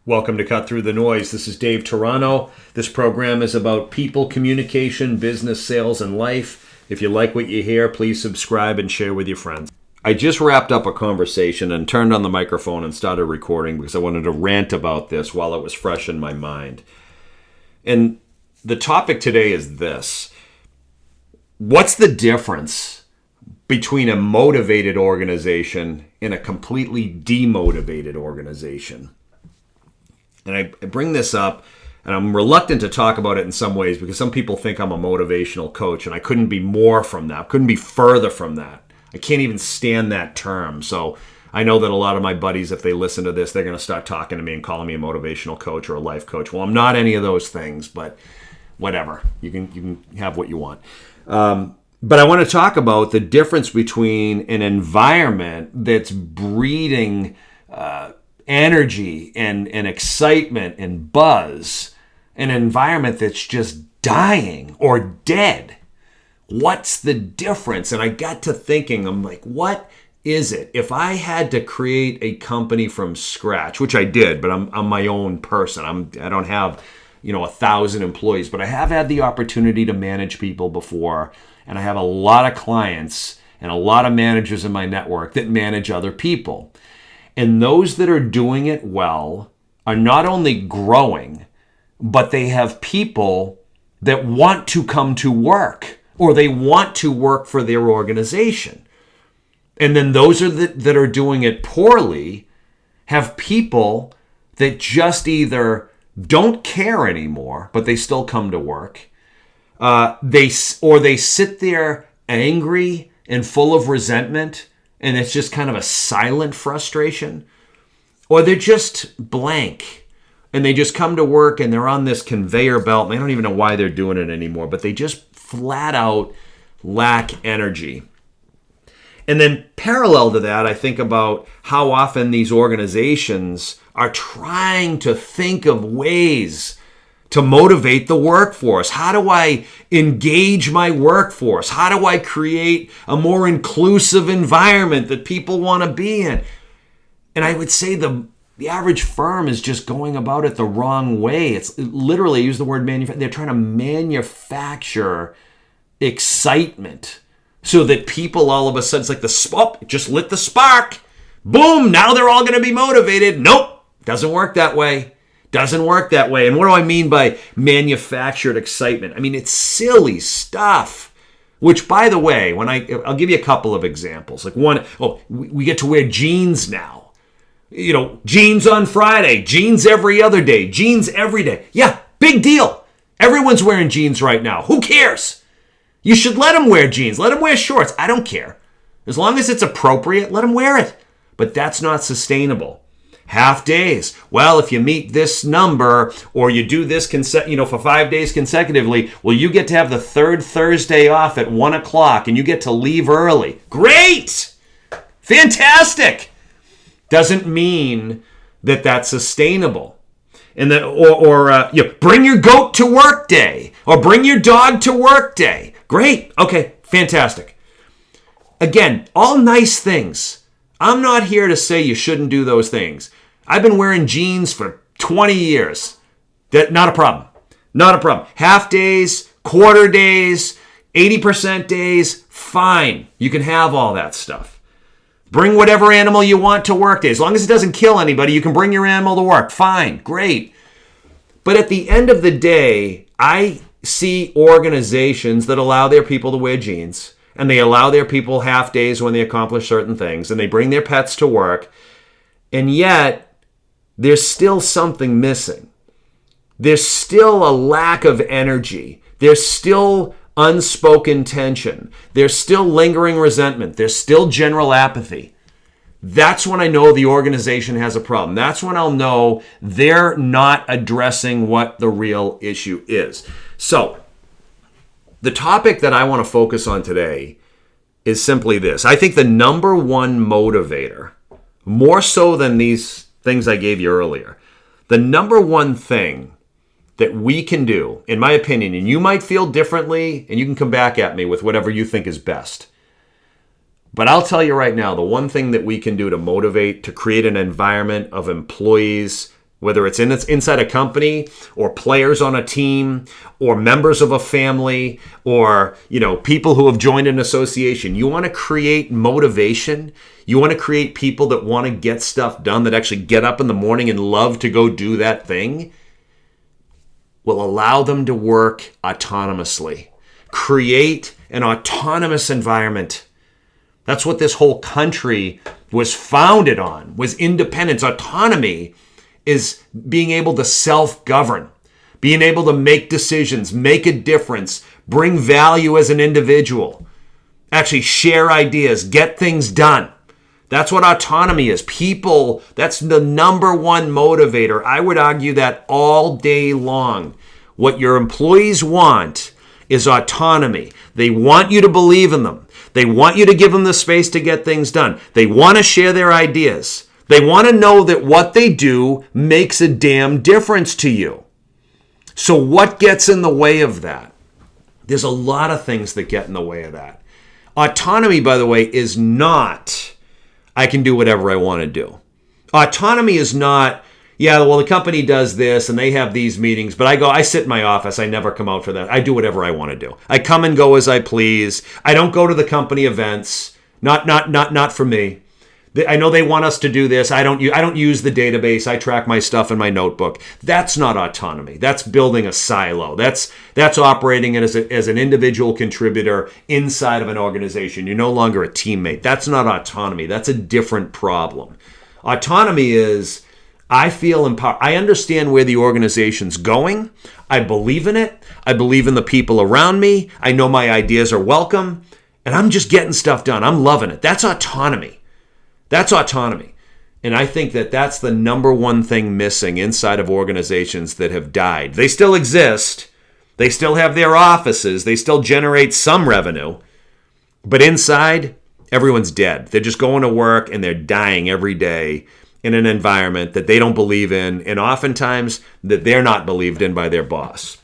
Welcome to Cut Through the Noise. This is Dave Toronto. This program is about people, communication, business, sales, and life. If you like what you hear, please subscribe and share with your friends. I just wrapped up a conversation and turned on the microphone and started recording because I wanted to rant about this while it was fresh in my mind. And the topic today is this. What's the difference between a motivated organization and a completely demotivated organization? And I bring this up, and I'm reluctant to talk about it in some ways because some people think I'm a motivational coach, and I couldn't be more from that. Couldn't be further from that. I can't even stand that term. So I know that a lot of my buddies, if they listen to this, they're going to start talking to me and calling me a motivational coach or a life coach. Well, I'm not any of those things, but whatever. You can have what you want. But I want to talk about the difference between an environment that's breeding energy and excitement and buzz, an environment that's just dying or dead. What's the difference? And I got to thinking, I'm like, what is it? If I had to create a company from scratch, which I did, but I'm my own person. I don't have 1,000 employees, but I have had the opportunity to manage people before, and I have a lot of clients and a lot of managers in my network that manage other people. And those that are doing it well are not only growing, but they have people that want to come to work or they want to work for their organization. And then those that are doing it poorly have people that just either don't care anymore, but they still come to work. They sit there angry and full of resentment, and it's just kind of a silent frustration, or they're just blank and they just come to work and they're on this conveyor belt and they don't even know why they're doing it anymore, but they just flat out lack energy. And then parallel to that, I think about how often these organizations are trying to think of ways to motivate the workforce. How do I engage my workforce? How do I create a more inclusive environment that people want to be in? And I would say the average firm is just going about it the wrong way. It's literally, use the word manufacture. They're trying to manufacture excitement so that people all of a sudden, it's like just lit the spark. Boom, now they're all going to be motivated. Nope, doesn't work that way. Doesn't work that way. And what do I mean by manufactured excitement? I mean, it's silly stuff. Which, by the way, I'll give you a couple of examples. Like one, we get to wear jeans now. Jeans on Friday, jeans every other day, jeans every day. Yeah, big deal. Everyone's wearing jeans right now. Who cares? You should let them wear jeans. Let them wear shorts. I don't care. As long as it's appropriate, let them wear it. But that's not sustainable. Half days. Well, if you meet this number or you do this for 5 days consecutively, well, you get to have the third Thursday off at 1:00 and you get to leave early. Great! Fantastic! Doesn't mean that that's sustainable. And that, bring your goat to work day or bring your dog to work day. Great. Okay, fantastic. Again, all nice things. I'm not here to say you shouldn't do those things. I've been wearing jeans for 20 years. Not a problem. Not a problem. Half days, quarter days, 80% days, fine. You can have all that stuff. Bring whatever animal you want to work day. As long as it doesn't kill anybody, you can bring your animal to work. Fine, great. But at the end of the day, I see organizations that allow their people to wear jeans, and they allow their people half days when they accomplish certain things, and they bring their pets to work, and yet there's still something missing. There's still a lack of energy. There's still unspoken tension. There's still lingering resentment. There's still general apathy. That's when I know the organization has a problem. That's when I'll know they're not addressing what the real issue is. So, the topic that I want to focus on today is simply this. I think the number one motivator, more so than these things I gave you earlier, the number one thing that we can do, in my opinion, and you might feel differently, and you can come back at me with whatever you think is best. But I'll tell you right now, the one thing that we can do to motivate, to create an environment of employees whether it's inside a company or players on a team or members of a family or, people who have joined an association. You want to create motivation. You want to create people that want to get stuff done, that actually get up in the morning and love to go do that thing. Will allow them to work autonomously. Create an autonomous environment. That's what this whole country was founded on, was independence. Autonomy is being able to self-govern, being able to make decisions, make a difference, bring value as an individual, actually share ideas, get things done. That's what autonomy is. People, that's the number one motivator. I would argue that all day long. What your employees want is autonomy. They want you to believe in them. They want you to give them the space to get things done. They want to share their ideas. They want to know that what they do makes a damn difference to you. So what gets in the way of that? There's a lot of things that get in the way of that. Autonomy, by the way, is not, I can do whatever I want to do. Autonomy is not, the company does this and they have these meetings, but I sit in my office. I never come out for that. I do whatever I want to do. I come and go as I please. I don't go to the company events. Not for me. I know they want us to do this. I don't use the database. I track my stuff in my notebook. That's not autonomy. That's building a silo. That's operating as an individual contributor inside of an organization. You're no longer a teammate. That's not autonomy. That's a different problem. Autonomy is, I feel empowered. I understand where the organization's going. I believe in it. I believe in the people around me. I know my ideas are welcome. And I'm just getting stuff done. I'm loving it. That's autonomy. That's autonomy. And I think that that's the number one thing missing inside of organizations that have died. They still exist. They still have their offices. They still generate some revenue. But inside, everyone's dead. They're just going to work and they're dying every day in an environment that they don't believe in, and oftentimes that they're not believed in by their boss.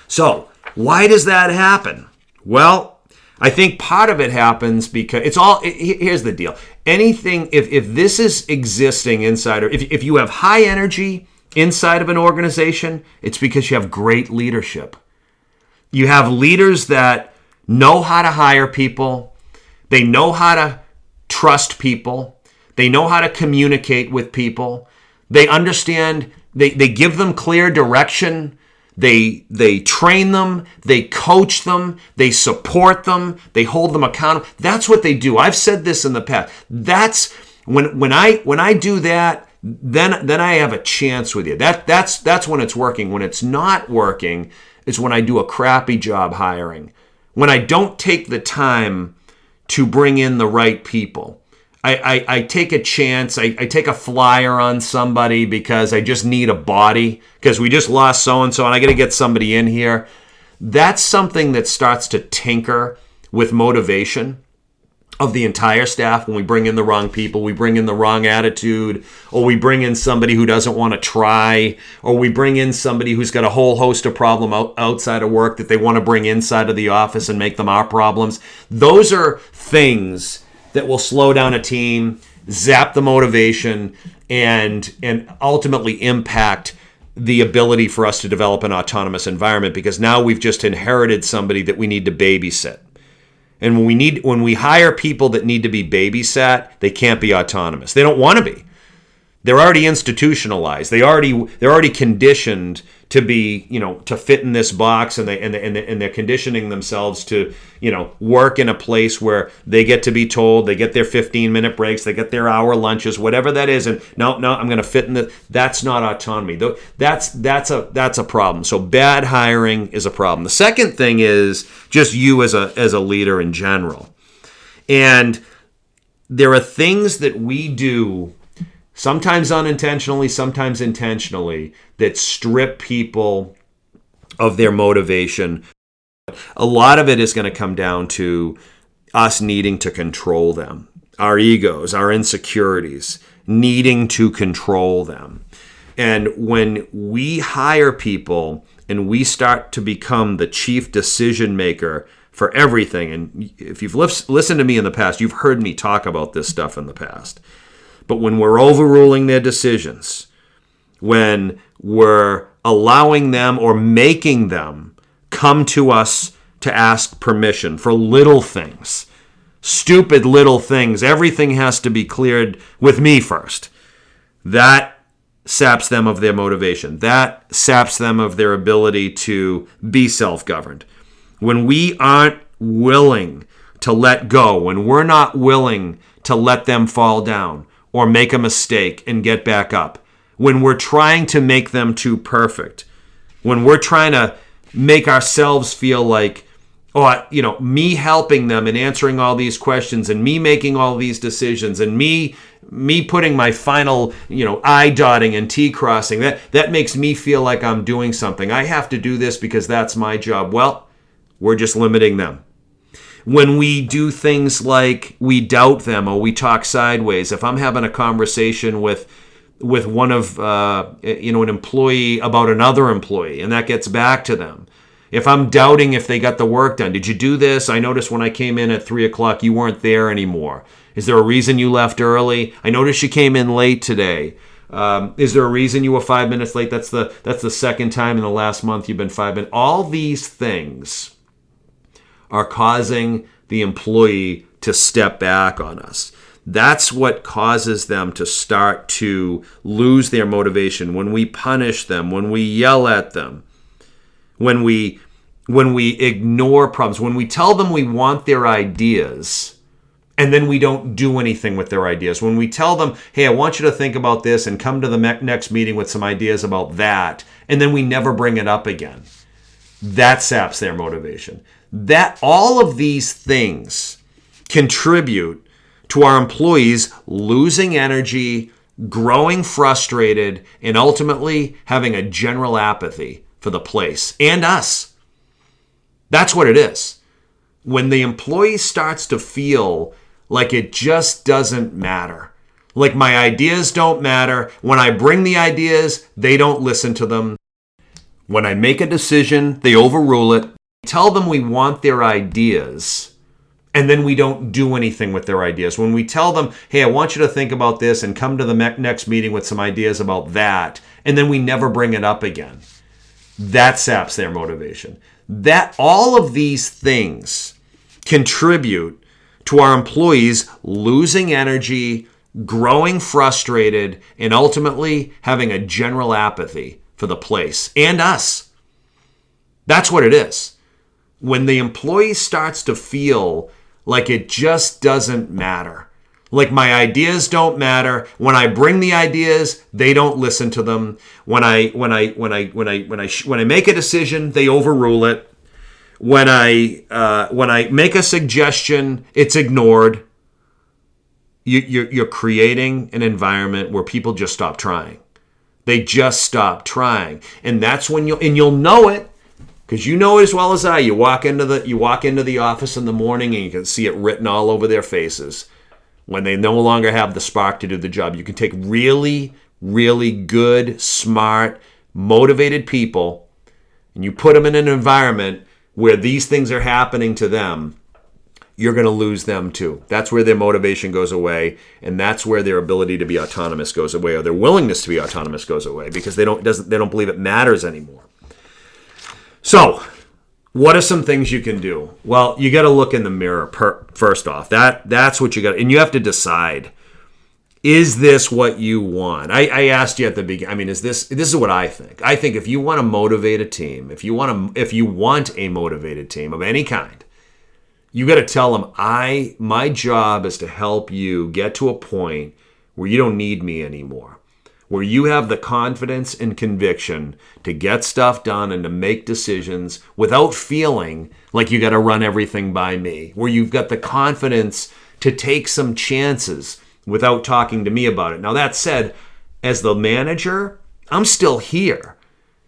So, why does that happen? Well, I think part of it happens because here's the deal. Anything, if this is existing inside, or if you have high energy inside of an organization, it's because you have great leadership. You have leaders that know how to hire people. They know how to trust people. They know how to communicate with people. They understand, they give them clear direction. They train them, they coach them, they support them, they hold them accountable. That's what they do. I've said this in the past. That's when I do that, then I have a chance with you. That's when it's working. When it's not working is when I do a crappy job hiring. When I don't take the time to bring in the right people. I take a chance, I take a flyer on somebody because I just need a body, because we just lost so-and-so and I got to get somebody in here. That's something that starts to tinker with motivation of the entire staff. When we bring in the wrong people, we bring in the wrong attitude, or we bring in somebody who doesn't want to try, or we bring in somebody who's got a whole host of problem outside of work that they want to bring inside of the office and make them our problems. Those are things that will slow down a team, zap the motivation, and ultimately impact the ability for us to develop an autonomous environment, because now we've just inherited somebody that we need to babysit. And when we hire people that need to be babysat, they can't be autonomous. They don't want to be. They're already institutionalized. They're already conditioned to be, to fit in this box, and they're conditioning themselves to, work in a place where they get to be told, they get their 15-minute breaks, they get their hour lunches, whatever that is, and no, I'm going to fit in the. That's not autonomy. That's a problem. So bad hiring is a problem. The second thing is just you as a leader in general, and there are things that we do, sometimes unintentionally, sometimes intentionally, that strip people of their motivation. A lot of it is going to come down to us needing to control them. Our egos, our insecurities, needing to control them. And when we hire people and we start to become the chief decision maker for everything, and if you've listened to me in the past, you've heard me talk about this stuff in the past. But when we're overruling their decisions, when we're allowing them or making them come to us to ask permission for little things, stupid little things. Everything has to be cleared with me first. That saps them of their motivation. That saps them of their ability to be self-governed. When we aren't willing to let go, when we're not willing to let them fall down or make a mistake and get back up, when we're trying to make them too perfect, when we're trying to make ourselves feel like, me helping them and answering all these questions and me making all these decisions and me putting my final, I dotting and T crossing, that makes me feel like I'm doing something. I have to do this because that's my job. Well, we're just limiting them. When we do things like we doubt them or we talk sideways, if I'm having a conversation with one of, an employee about another employee and that gets back to them, if I'm doubting if they got the work done, did you do this? I noticed when I came in at 3:00, you weren't there anymore. Is there a reason you left early? I noticed you came in late today. Is there a reason you were 5 minutes late? That's the second time in the last month you've been 5 minutes. All these things are causing the employee to step back on us. That's what causes them to start to lose their motivation. When we punish them, when we yell at them, when we ignore problems, when we tell them we want their ideas and then we don't do anything with their ideas, when we tell them, hey, I want you to think about this and come to the next meeting with some ideas about that, and then we never bring it up again, that saps their motivation. That all of these things contribute to our employees losing energy, growing frustrated, and ultimately having a general apathy for the place and us. That's what it is. When the employee starts to feel like it just doesn't matter, like my ideas don't matter, when I bring the ideas, they don't listen to them. When I make a decision, they overrule it. Tell them we want their ideas, and then we don't do anything with their ideas. When we tell them, hey, I want you to think about this and come to the next meeting with some ideas about that, and then we never bring it up again, that saps their motivation. That all of these things contribute to our employees losing energy, growing frustrated, and ultimately having a general apathy for the place and us. That's what it is. When the employee starts to feel like it just doesn't matter, like my ideas don't matter, when I bring the ideas, they don't listen to them. When I make a decision, they overrule it. When I make a suggestion, it's ignored. You're creating an environment where people just stop trying. They just stop trying, and that's when you'll know it. Because you know as well as I, you walk into the office in the morning and you can see it written all over their faces when they no longer have the spark to do the job. You can take really, really good, smart, motivated people and you put them in an environment where these things are happening to them, you're going to lose them too. That's where their motivation goes away, and that's where their ability to be autonomous goes away, or their willingness to be autonomous goes away, because they don't believe it matters anymore. So, what are some things you can do? Well, you got to look in the mirror first off. That's what you got, and you have to decide: is this what you want? I asked you at the beginning. I mean, this is what I think. I think if you want to motivate a team, if you want a motivated team of any kind, you got to tell them, my job is to help you get to a point where you don't need me anymore, where you have the confidence and conviction to get stuff done and to make decisions without feeling like you got to run everything by me, where you've got the confidence to take some chances without talking to me about it. Now, that said, as the manager, I'm still here.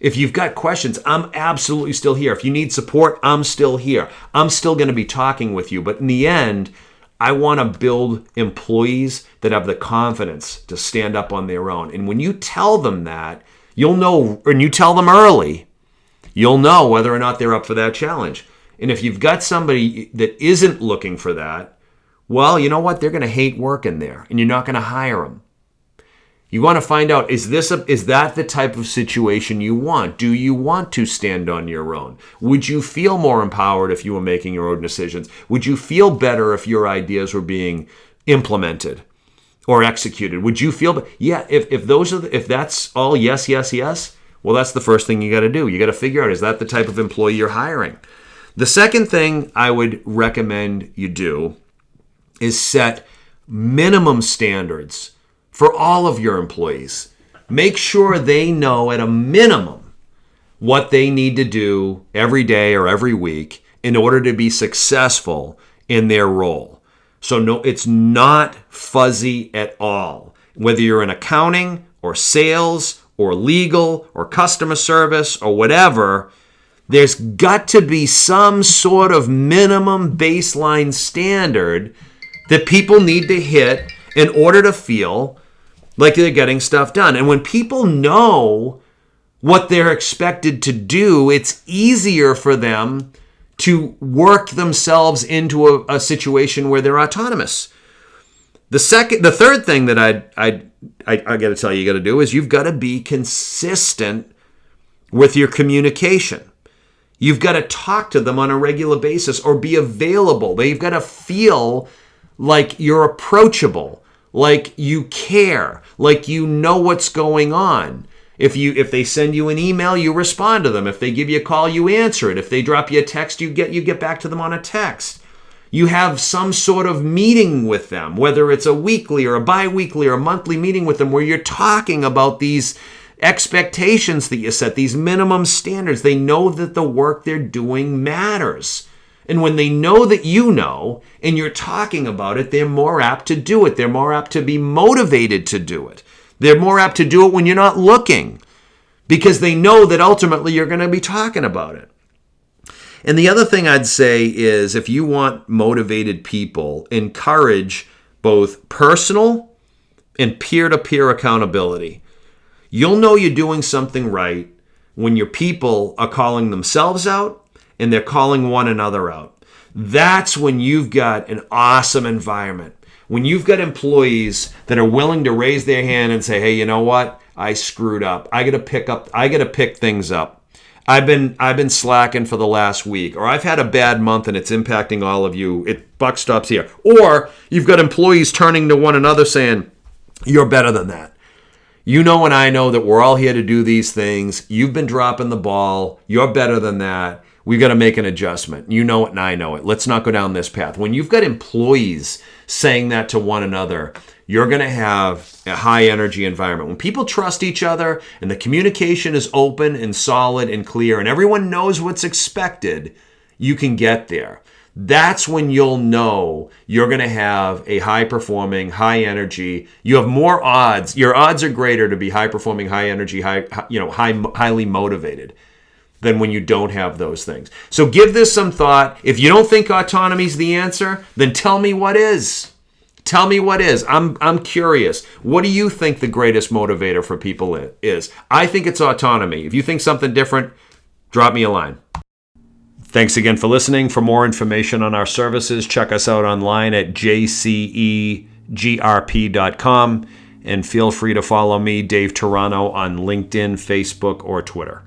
If you've got questions, I'm absolutely still here. If you need support, I'm still here. I'm still going to be talking with you. But in the end, I want to build employees that have the confidence to stand up on their own. And when you tell them that, you'll know, and you tell them early, you'll know whether or not they're up for that challenge. And if you've got somebody that isn't looking for that, well, you know what? They're going to hate working there, and you're not going to hire them. You want to find out, is that the type of situation you want? Do you want to stand on your own? Would you feel more empowered if you were making your own decisions? Would you feel better if your ideas were being implemented or executed? Would you feel, if that's all yes, yes, yes, well, that's the first thing you got to do. You got to figure out, is that the type of employee you're hiring? The second thing I would recommend you do is set minimum standards for all of your employees. Make sure they know at a minimum what they need to do every day or every week in order to be successful in their role. So no, it's not fuzzy at all. Whether you're in accounting or sales or legal or customer service or whatever, there's got to be some sort of minimum baseline standard that people need to hit in order to feel like they're getting stuff done. And when people know what they're expected to do, it's easier for them to work themselves into a situation where they're autonomous. The third thing that I got to tell you got to do is you've got to be consistent with your communication. You've got to talk to them on a regular basis or be available. They've got to feel like you're approachable, like you care, like you know what's going on. If they send you an email, you respond to them. If they give you a call, you answer it. If they drop you a text, you get back to them on a text. You have some sort of meeting with them, whether it's a weekly or a bi-weekly or a monthly meeting with them where you're talking about these expectations that you set, these minimum standards. They know that the work they're doing matters. And when they know that you know and you're talking about it, they're more apt to do it. They're more apt to be motivated to do it. They're more apt to do it when you're not looking because they know that ultimately you're going to be talking about it. And the other thing I'd say is if you want motivated people, encourage both personal and peer-to-peer accountability. You'll know you're doing something right when your people are calling themselves out and they're calling one another out. That's when you've got an awesome environment. When you've got employees that are willing to raise their hand and say, hey, you know what? I screwed up. I got to pick things up. I've been slacking for the last week, or I've had a bad month and it's impacting all of you. Buck stops here. Or you've got employees turning to one another saying, you're better than that. You know and I know that we're all here to do these things. You've been dropping the ball. You're better than that. We've got to make an adjustment. You know it and I know it. Let's not go down this path. When you've got employees saying that to one another, you're going to have a high energy environment. When people trust each other and the communication is open and solid and clear and everyone knows what's expected, you can get there. That's when you'll know you're going to have a high performing, high energy. You have more odds. Your odds are greater to be high performing, high energy, highly motivated than when you don't have those things. So give this some thought. If you don't think autonomy is the answer, then tell me what is. Tell me what is. I'm curious. What do you think the greatest motivator for people is? I think it's autonomy. If you think something different, drop me a line. Thanks again for listening. For more information on our services, check us out online at jcegrp.com and feel free to follow me, Dave Toronto, on LinkedIn, Facebook, or Twitter.